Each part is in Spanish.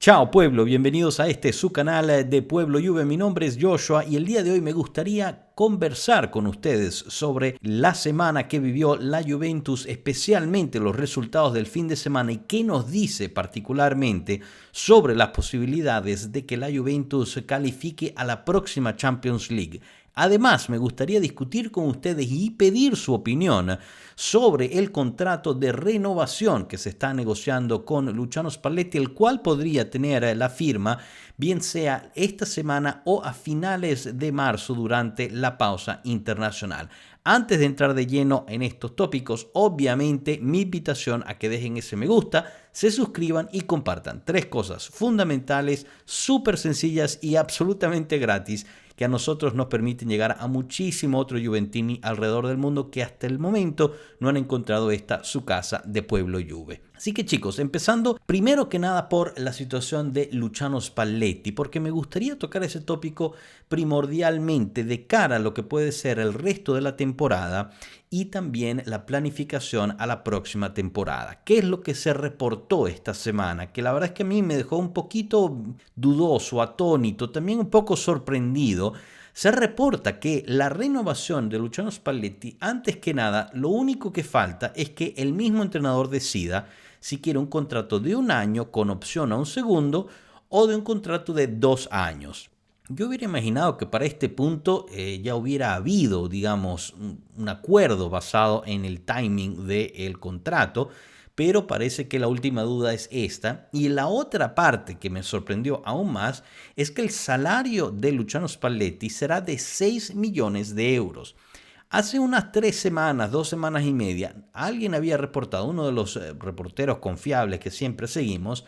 Chao pueblo, bienvenidos a este su canal de Pueblo Juve. Mi nombre es Joshua y el día de hoy me gustaría conversar con ustedes sobre la semana que vivió la Juventus, especialmente los resultados del fin de semana y qué nos dice particularmente sobre las posibilidades de que la Juventus califique a la próxima Champions League. Además, me gustaría discutir con ustedes y pedir su opinión sobre el contrato de renovación que se está negociando con Luciano Spalletti, el cual podría tener la firma bien sea esta semana o a finales de marzo durante la pausa internacional. Antes de entrar de lleno en estos tópicos, obviamente mi invitación a que dejen ese me gusta, se suscriban y compartan. Tres cosas fundamentales, súper sencillas y absolutamente gratis que a nosotros nos permiten llegar a muchísimo otro Juventini alrededor del mundo que hasta el momento no han encontrado esta su casa de Pueblo Juve. Así que chicos, empezando primero que nada por la situación de Luciano Spalletti, porque me gustaría tocar ese tópico primordialmente de cara a lo que puede ser el resto de la temporada y también la planificación a la próxima temporada. ¿Qué es lo que se reportó esta semana? Que la verdad es que a mí me dejó un poquito dudoso, atónito, también un poco sorprendido. Se reporta que la renovación de Luciano Spalletti, antes que nada, lo único que falta es que el mismo entrenador decida si quiere un contrato de un año con opción a un segundo o de un contrato de 2 años. Yo hubiera imaginado que para este punto ya hubiera habido, digamos, un acuerdo basado en el timing del contrato, pero parece que la última duda es esta. Y la otra parte que me sorprendió aún más es que el salario de Luciano Spalletti será de 6 millones de euros. Hace unas 3 semanas, 2 semanas y media, alguien había reportado, uno de los reporteros confiables que siempre seguimos,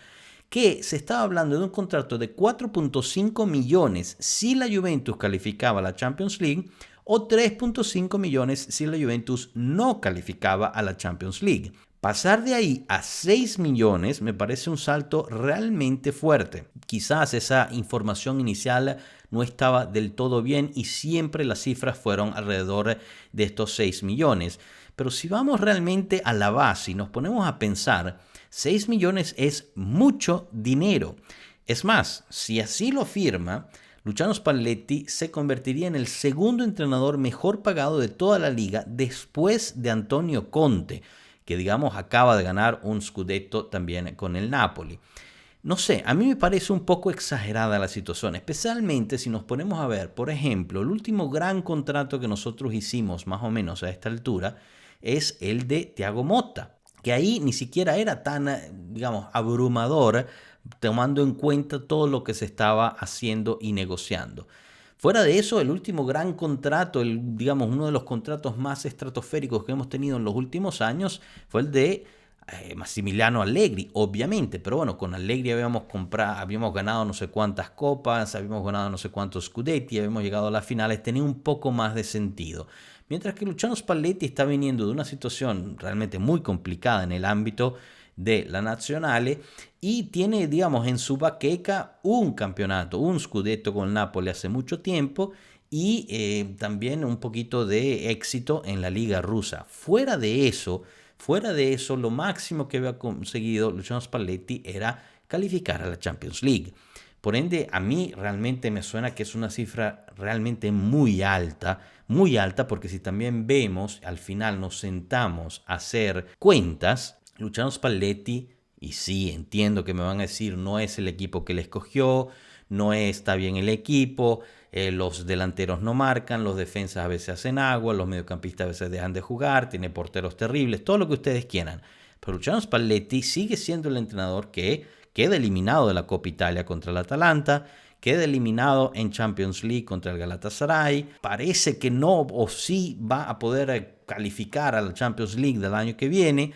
que se estaba hablando de un contrato de 4.5 millones si la Juventus calificaba a la Champions League o 3.5 millones si la Juventus no calificaba a la Champions League. Pasar de ahí a 6 millones me parece un salto realmente fuerte. Quizás esa información inicial no estaba del todo bien y siempre las cifras fueron alrededor de estos 6 millones. Pero si vamos realmente a la base y nos ponemos a pensar, 6 millones es mucho dinero. Es más, si así lo firma, Luciano Spalletti se convertiría en el segundo entrenador mejor pagado de toda la liga después de Antonio Conte, que digamos acaba de ganar un Scudetto también con el Napoli. No sé, a mí me parece un poco exagerada la situación, especialmente si nos ponemos a ver, por ejemplo, el último gran contrato que nosotros hicimos más o menos a esta altura es el de Thiago Motta, que ahí ni siquiera era tan, digamos, abrumador, tomando en cuenta todo lo que se estaba haciendo y negociando. Fuera de eso, el último gran contrato, digamos, uno de los contratos más estratosféricos que hemos tenido en los últimos años fue el de Massimiliano Allegri, obviamente, pero bueno, con Allegri habíamos ganado no sé cuántas copas, habíamos ganado no sé cuántos scudetti, habíamos llegado a las finales, tenía un poco más de sentido. Mientras que Luciano Spalletti está viniendo de una situación realmente muy complicada en el ámbito de la Nazionale y tiene, digamos, en su baqueca un campeonato, un scudetto con el Napoli hace mucho tiempo y también un poquito de éxito en la liga rusa. Fuera de eso, lo máximo que había conseguido Luciano Spalletti era calificar a la Champions League. Por ende, a mí realmente me suena que es una cifra realmente muy alta, porque si también vemos, al final nos sentamos a hacer cuentas, Luciano Spalletti, y sí, entiendo que me van a decir, no es el equipo que le escogió, no está bien el equipo, los delanteros no marcan, los defensas a veces hacen agua, los mediocampistas a veces dejan de jugar, tiene porteros terribles, todo lo que ustedes quieran. Pero Luciano Spalletti sigue siendo el entrenador que queda eliminado de la Copa Italia contra el Atalanta, queda eliminado en Champions League contra el Galatasaray, parece que no o sí va a poder calificar a la Champions League del año que viene.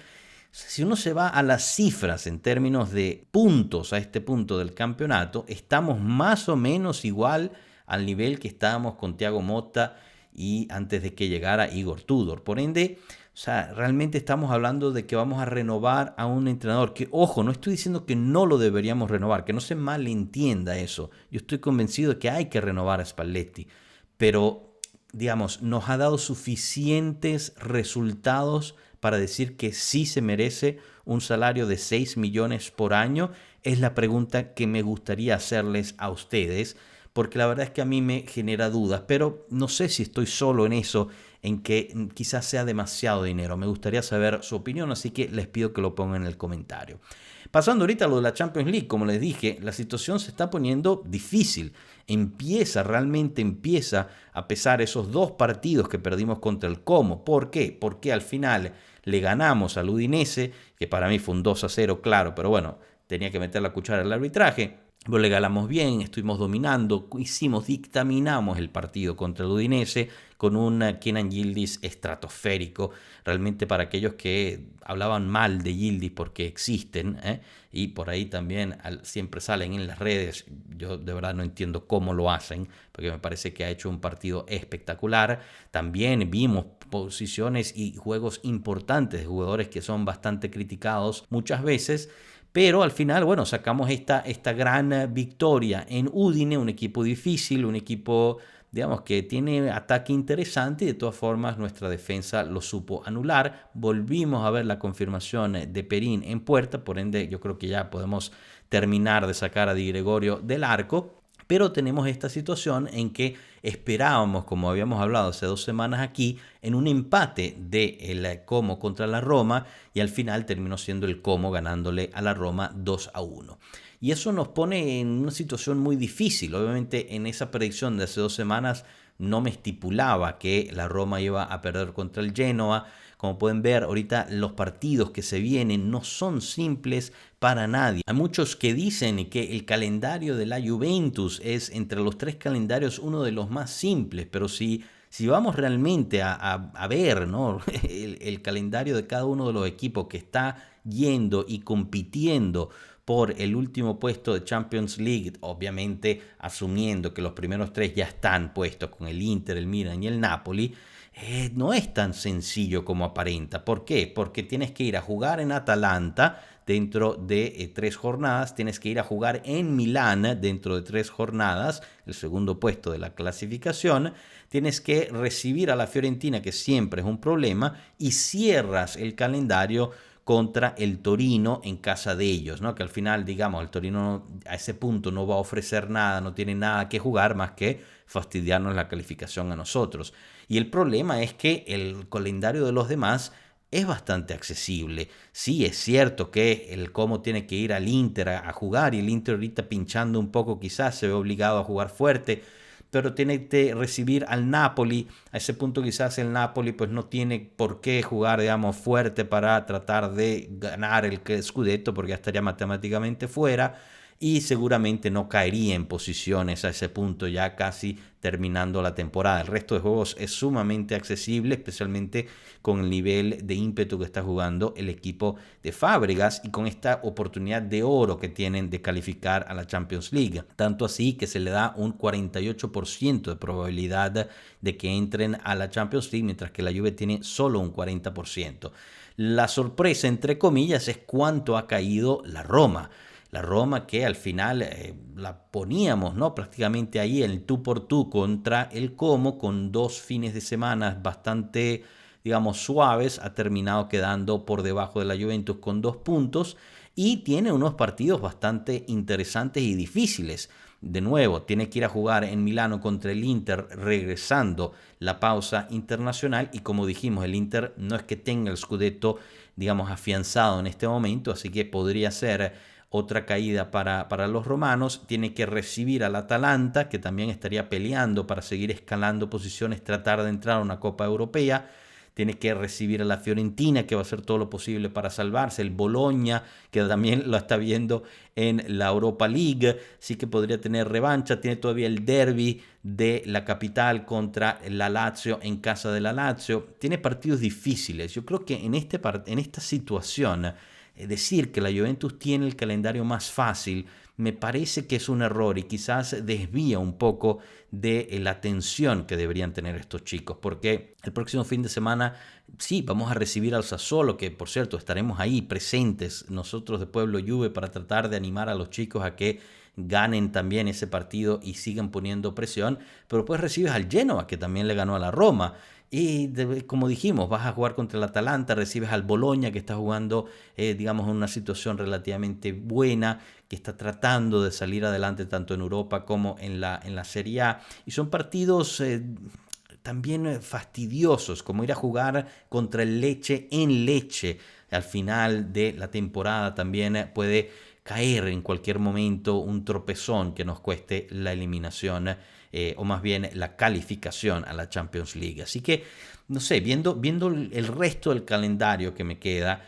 Si uno se va a las cifras en términos de puntos a este punto del campeonato, estamos más o menos igual al nivel que estábamos con Thiago Motta y antes de que llegara Igor Tudor. Por ende, o sea, realmente estamos hablando de que vamos a renovar a un entrenador que, ojo, no estoy diciendo que no lo deberíamos renovar, que no se malentienda eso. Yo estoy convencido de que hay que renovar a Spalletti, pero, digamos, nos ha dado suficientes resultados para decir que sí se merece un salario de 6 millones por año? Es la pregunta que me gustaría hacerles a ustedes, porque la verdad es que a mí me genera dudas, pero no sé si estoy solo en eso, en que quizás sea demasiado dinero. Me gustaría saber su opinión, así que les pido que lo pongan en el comentario. Pasando ahorita a lo de la Champions League, como les dije, la situación se está poniendo difícil. Realmente empieza a pesar esos 2 partidos que perdimos contra el Como. ¿Por qué? Porque al final le ganamos al Udinese, que para mí fue un 2-0, claro, pero bueno, tenía que meter la cuchara al arbitraje. Lo regalamos bien, estuvimos dominando, dictaminamos el partido contra el Udinese con un Kenan Yildiz estratosférico. Realmente para aquellos que hablaban mal de Yildiz porque existen, y por ahí también siempre salen en las redes, yo de verdad no entiendo cómo lo hacen, porque me parece que ha hecho un partido espectacular. También vimos posiciones y juegos importantes de jugadores que son bastante criticados muchas veces. Pero al final, bueno, sacamos esta gran victoria en Udine, un equipo difícil, un equipo, digamos, que tiene ataque interesante y de todas formas nuestra defensa lo supo anular. Volvimos a ver la confirmación de Perín en puerta, por ende yo creo que ya podemos terminar de sacar a Di Gregorio del arco. Pero tenemos esta situación en que esperábamos, como habíamos hablado hace 2 semanas aquí, en un empate del Como contra la Roma, y al final terminó siendo el Como ganándole a la Roma 2-1. Y eso nos pone en una situación muy difícil. Obviamente en esa predicción de hace 2 semanas no me estipulaba que la Roma iba a perder contra el Genoa. Como pueden ver, ahorita los partidos que se vienen no son simples para nadie. Hay muchos que dicen que el calendario de la Juventus es entre los 3 calendarios uno de los más simples, pero si vamos realmente a ver, ¿no? el calendario de cada uno de los equipos que está yendo y compitiendo por el último puesto de Champions League, obviamente asumiendo que los primeros 3 ya están puestos con el Inter, el Milan y el Napoli, no es tan sencillo como aparenta. ¿Por qué? Porque tienes que ir a jugar en Atalanta dentro de 3 jornadas, tienes que ir a jugar en Milán dentro de 3 jornadas, el segundo puesto de la clasificación, tienes que recibir a la Fiorentina, que siempre es un problema, y cierras el calendario contra el Torino en casa de ellos, ¿no? Que al final, digamos, el Torino a ese punto no va a ofrecer nada, no tiene nada que jugar más que fastidiarnos la calificación a nosotros. Y el problema es que el calendario de los demás es bastante accesible. Sí, es cierto que el Como tiene que ir al Inter a jugar, y el Inter ahorita pinchando un poco quizás se ve obligado a jugar fuerte, pero tiene que recibir al Napoli. A ese punto quizás el Napoli pues no tiene por qué jugar, digamos, fuerte para tratar de ganar el Scudetto, porque ya estaría matemáticamente fuera y seguramente no caería en posiciones a ese punto ya casi terminando la temporada. El resto de juegos es sumamente accesible, especialmente con el nivel de ímpetu que está jugando el equipo de Fábregas y con esta oportunidad de oro que tienen de calificar a la Champions League. Tanto así que se le da un 48% de probabilidad de que entren a la Champions League, mientras que la Juve tiene solo un 40%. La sorpresa, entre comillas, es cuánto ha caído la Roma. La Roma, que al final la poníamos, ¿no?, prácticamente ahí en el tú por tú contra el Como, con 2 fines de semana bastante, digamos, suaves, ha terminado quedando por debajo de la Juventus con 2 puntos y tiene unos partidos bastante interesantes y difíciles. De nuevo, tiene que ir a jugar en Milano contra el Inter, regresando la pausa internacional, y como dijimos, el Inter no es que tenga el Scudetto, digamos, afianzado en este momento, así que podría ser otra caída para los romanos. Tiene que recibir al Atalanta, que también estaría peleando para seguir escalando posiciones, tratar de entrar a una Copa Europea. Tiene que recibir a la Fiorentina, que va a hacer todo lo posible para salvarse. El Bologna, que también lo está viendo en la Europa League, sí que podría tener revancha. Tiene todavía el derbi de la capital contra la Lazio en casa de la Lazio. Tiene partidos difíciles. Yo creo que en esta situación, decir que la Juventus tiene el calendario más fácil me parece que es un error y quizás desvía un poco de la atención que deberían tener estos chicos, porque el próximo fin de semana sí, vamos a recibir al Sassuolo, que por cierto estaremos ahí presentes nosotros de Pueblo Juve para tratar de animar a los chicos a que ganen también ese partido y sigan poniendo presión, pero después recibes al Genoa, que también le ganó a la Roma. Y como dijimos, vas a jugar contra el Atalanta, recibes al Bologna, que está jugando, digamos, en una situación relativamente buena, que está tratando de salir adelante tanto en Europa como en la Serie A. Y son partidos también fastidiosos, como ir a jugar contra el Lecce en Lecce. Al final de la temporada también puede caer en cualquier momento un tropezón que nos cueste la eliminación o más bien la calificación a la Champions League. Así que, no sé, viendo el resto del calendario que me queda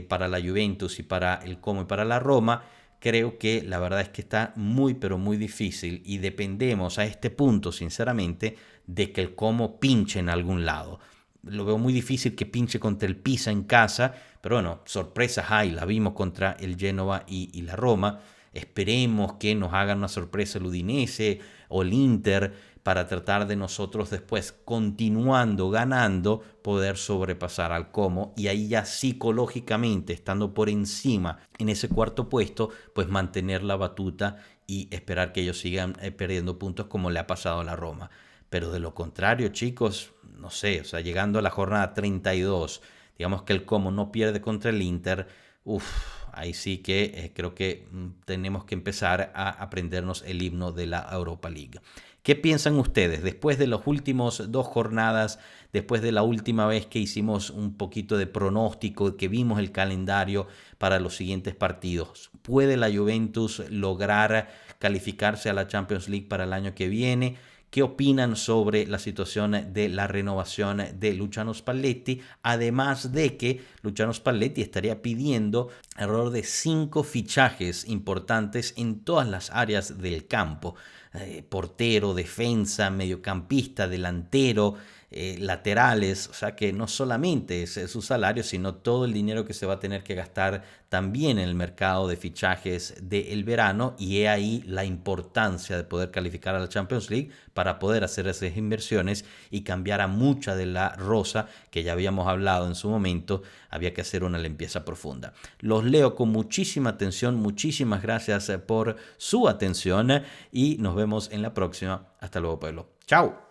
para la Juventus y para el Como y para la Roma, creo que la verdad es que está muy pero muy difícil y dependemos a este punto, sinceramente, de que el Como pinche en algún lado. Lo veo muy difícil que pinche contra el Pisa en casa, pero bueno, sorpresas hay, la vimos contra el Génova y la Roma. Esperemos que nos hagan una sorpresa el Udinese o el Inter para tratar de nosotros después, continuando ganando, poder sobrepasar al Como y ahí ya psicológicamente, estando por encima en ese cuarto puesto, pues mantener la batuta y esperar que ellos sigan perdiendo puntos como le ha pasado a la Roma. Pero de lo contrario, chicos, no sé, o sea, llegando a la jornada 32, digamos que el Como no pierde contra el Inter, ahí sí que creo que tenemos que empezar a aprendernos el himno de la Europa League. ¿Qué piensan ustedes después de las últimas 2 jornadas, después de la última vez que hicimos un poquito de pronóstico, que vimos el calendario para los siguientes partidos? ¿Puede la Juventus lograr calificarse a la Champions League para el año que viene? ¿Qué opinan sobre la situación de la renovación de Luciano Spalletti? Además de que Luciano Spalletti estaría pidiendo alrededor de 5 fichajes importantes en todas las áreas del campo. Portero, defensa, mediocampista, delantero, laterales, o sea que no solamente es su salario, sino todo el dinero que se va a tener que gastar también en el mercado de fichajes del verano, y he ahí la importancia de poder calificar a la Champions League para poder hacer esas inversiones y cambiar a mucha de la rosa que ya habíamos hablado en su momento. Había que hacer una limpieza profunda. Los leo con muchísima atención, muchísimas gracias por su atención y nos vemos en la próxima. Hasta luego, pueblo. Chao.